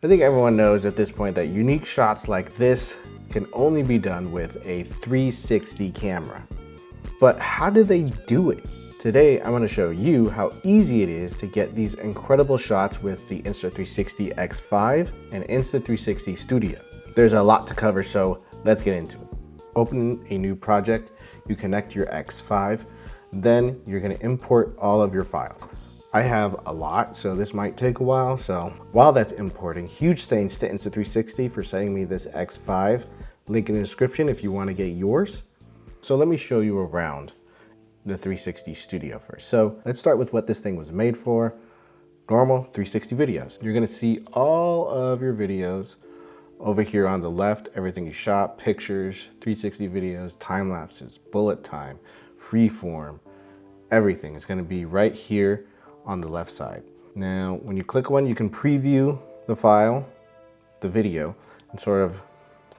I think everyone knows at this point that unique shots like this can only be done with a 360 camera. But how do they do it? Today, I'm going to show you how easy it is to get these incredible shots with the Insta360 X5 and Insta360 Studio. There's a lot to cover, so let's get into it. Open a new project, you connect your X5, then you're going to import all of your files. I have a lot, so this might take a while. So while that's importing, huge thanks to Insta360 for sending me this X5. Link in the description if you want to get yours. So let me show you around the 360 Studio first. So let's start with what this thing was made for. Normal 360 videos. You're going to see all of your videos over here on the left, everything you shot, pictures, 360 videos, time lapses, bullet time, freeform, everything is going to be right here on the left side. Now, when you click one, you can preview the file, the video, and sort of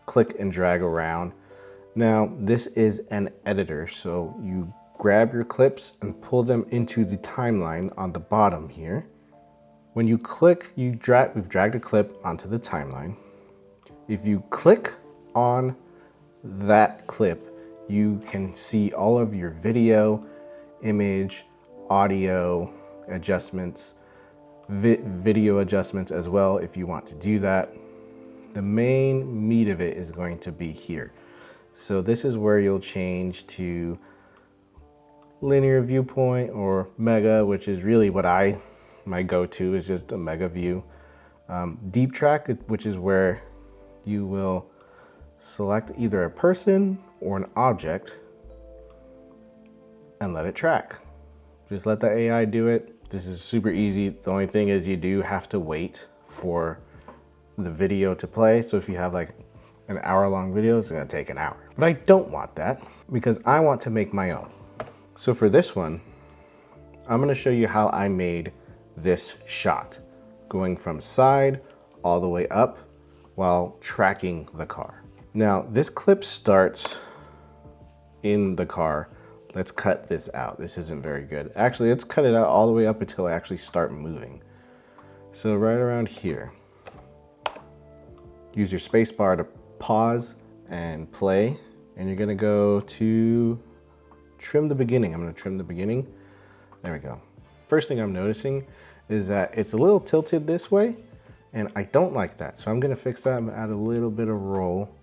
click and drag around. Now, this is an editor, so you grab your clips and pull them into the timeline on the bottom here. When you click, we've dragged a clip onto the timeline. If you click on that clip, you can see all of your video, image, audio adjustments, video adjustments as well if you want to do that. The main meat of it is going to be here. So this is where you'll change to linear viewpoint or mega, which is really what my go-to is just a mega view. Deep track, which is where you will select either a person or an object and let it track. Just let the AI do it. This is super easy. The only thing is you do have to wait for the video to play. So if you have like an hour-long video, it's gonna take an hour. But I don't want that because I want to make my own. So for this one, I'm gonna show you how I made this shot, going from side all the way up while tracking the car. Now, this clip starts in the car. Let's cut this out. This isn't very good. Actually, let's cut it out all the way up until I actually start moving. So right around here, use your space bar to pause and play. And you're gonna go to trim the beginning. I'm gonna trim the beginning. There we go. First thing I'm noticing is that it's a little tilted this way, and I don't like that. So I'm gonna fix that and add a little bit of roll.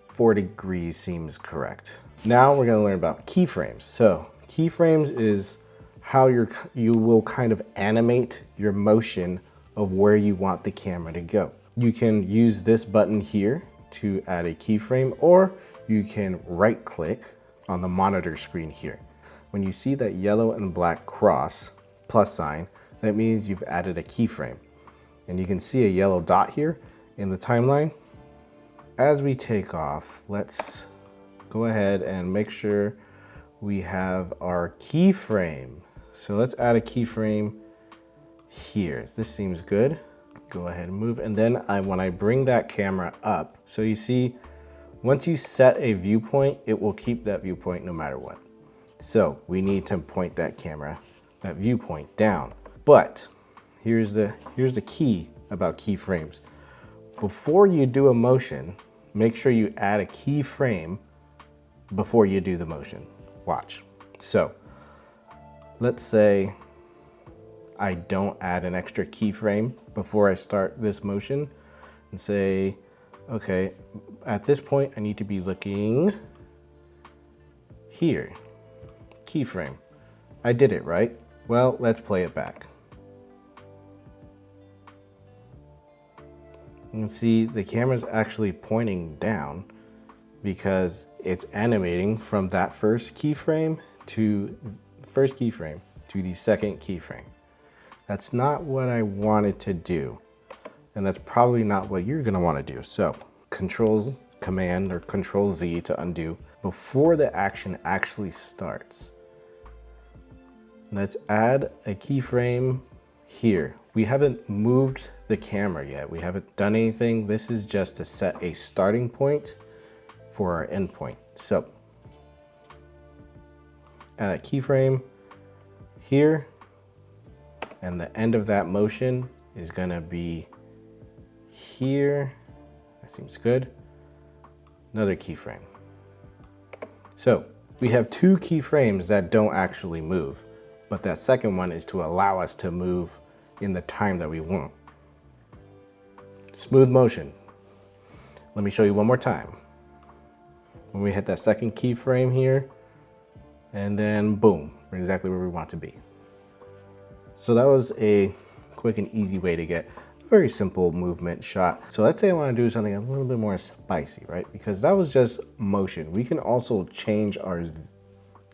4 degrees seems correct. Now we're gonna learn about keyframes. So keyframes is how you will kind of animate your motion of where you want the camera to go. You can use this button here to add a keyframe, or you can right click on the monitor screen here. When you see that yellow and black cross plus sign, that means you've added a keyframe. And you can see a yellow dot here in the timeline. As we take off, let's go ahead and make sure we have our keyframe. So let's add a keyframe here. This seems good. Go ahead and move. And then when I bring that camera up, so you see, once you set a viewpoint, it will keep that viewpoint no matter what. So we need to point that camera, that viewpoint down. But here's the key about keyframes. Before you do a motion, make sure you add a keyframe before you do the motion. Watch. So let's say I don't add an extra keyframe before I start this motion and say, okay, at this point I need to be looking here. Keyframe. I did it, right? Well, let's play it back. You can see the camera's actually pointing down because it's animating from that first keyframe to the second keyframe. That's not what I wanted to do. And that's probably not what you're gonna wanna do. So Command or Control Z to undo before the action actually starts. Let's add a keyframe here. We haven't moved the camera yet. We haven't done anything. This is just to set a starting point for our endpoint. So add a keyframe here, and the end of that motion is gonna be here. That seems good. Another keyframe. So we have two keyframes that don't actually move, but that second one is to allow us to move in the time that we want. Smooth motion. Let me show you one more time. When we hit that second keyframe here, and then boom, we're exactly where we want to be. So that was a quick and easy way to get a very simple movement shot. So let's say I want to do something a little bit more spicy, right? Because that was just motion. We can also change our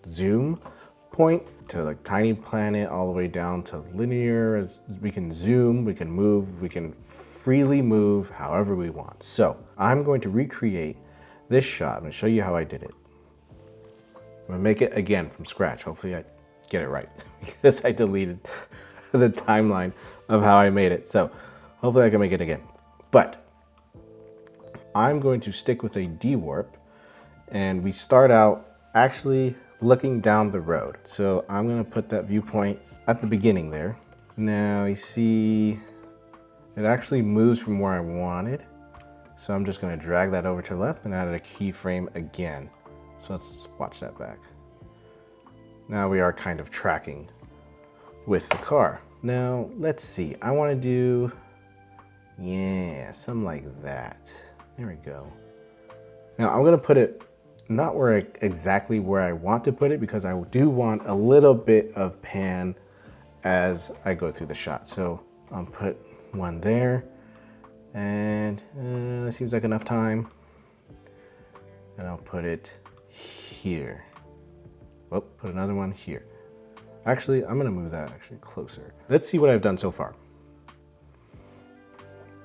zoom point to like tiny planet all the way down to linear. As we can zoom, we can move, we can freely move however we want. So I'm going to recreate this shot. I'm going to show you how I did it. I'm going to make it again from scratch. Hopefully I get it right because I deleted the timeline of how I made it. So hopefully I can make it again. But I'm going to stick with a D-warp, and we start out actually looking down the road. So I'm going to put that viewpoint at the beginning there. Now you see it actually moves from where I wanted. So I'm just going to drag that over to the left and add a keyframe again. So let's watch that back. Now we are kind of tracking with the car. Now let's see, I want to do, yeah, something like that. There we go. Now I'm going to put it not exactly where I want to put it, because I do want a little bit of pan as I go through the shot. So I'll put one there, and that seems like enough time. And I'll put it here. Oh, put another one here. Actually, I'm gonna move that actually closer. Let's see what I've done so far.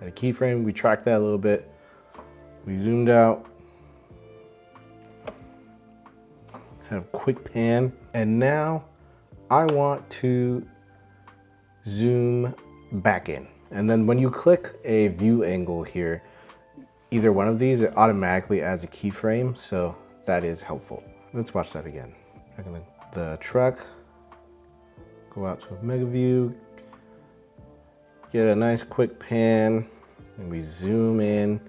At a keyframe, we tracked that a little bit. We zoomed out. Have quick pan. And now I want to zoom back in. And then when you click a view angle here, either one of these, it automatically adds a keyframe. So that is helpful. Let's watch that again. Back in the truck, go out to a mega view, get a nice quick pan, and we zoom in.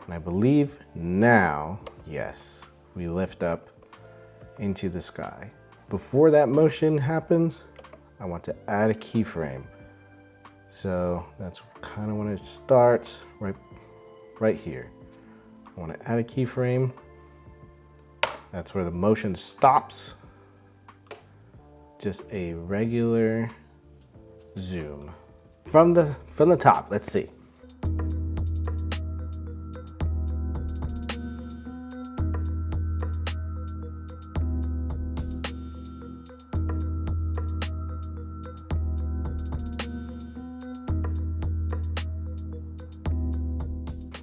And I believe now, yes, we lift up into the sky. Before that motion happens, I want to add a keyframe. So that's kind of when it starts, right here. I want to add a keyframe. That's where the motion stops. Just a regular zoom. From the top, let's see.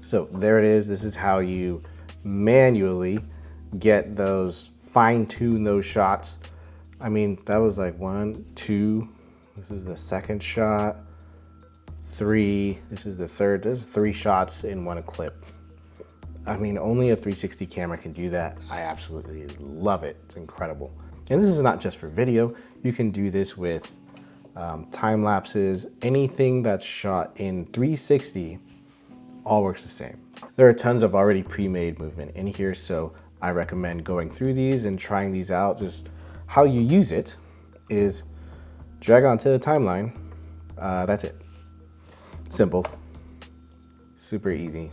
So there it is. This is how you manually get those, fine-tune those shots. I mean, that was like 1, 2, this is the second shot, 3, this is the third. There's 3 shots in one clip. I mean, only a 360 camera can do that. I absolutely love it. It's incredible. And this is not just for video. You can do this with time lapses, anything that's shot in 360. All works the same. There are tons of already pre-made movement in here, so I recommend going through these and trying these out. Just how you use it is drag onto the timeline. That's it. Simple, super easy.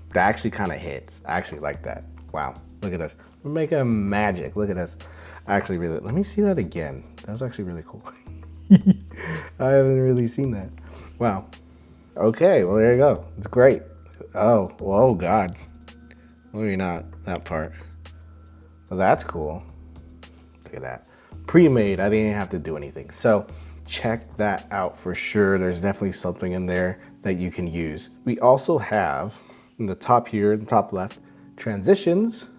That actually kind of hits. I actually like that. Wow, look at us. We're making magic. Look at us. I actually really, let me see that again. That was actually really cool. I haven't really seen that. Wow. Okay, well, there you go. It's great. Oh, whoa, God. Maybe not that part. Well, that's cool. Look at that. Pre-made, I didn't have to do anything. So check that out for sure. There's definitely something in there that you can use. We also have in the top here, in the top left, transitions.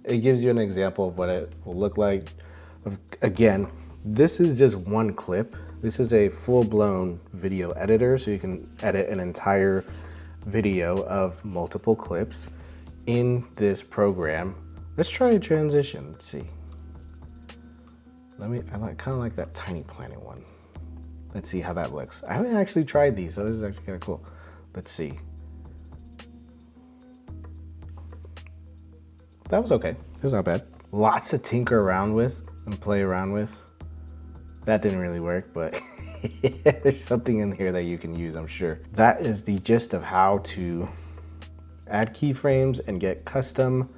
It gives you an example of what it will look like. Again, this is just one clip. This is a full-blown video editor, so you can edit an entire video of multiple clips in this program. Let's try a transition. Let's see. I kind of like that tiny planet one. Let's see how that looks. I haven't actually tried these, so this is actually kind of cool. Let's see. That was okay. It was not bad. Lots to tinker around with and play around with. That didn't really work, but there's something in here that you can use, I'm sure. That is the gist of how to add keyframes and get custom,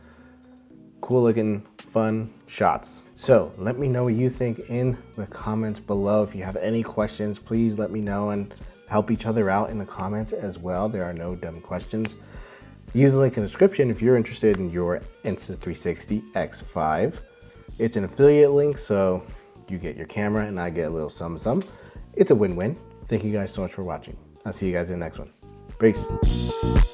cool looking, fun shots. So let me know what you think in the comments below. If you have any questions, please let me know and help each other out in the comments as well. There are no dumb questions. Use the link in the description if you're interested in your Insta360 X5. It's an affiliate link, so you get your camera and I get a little some. It's a win-win. Thank you guys so much for watching. I'll see you guys in the next one. Peace.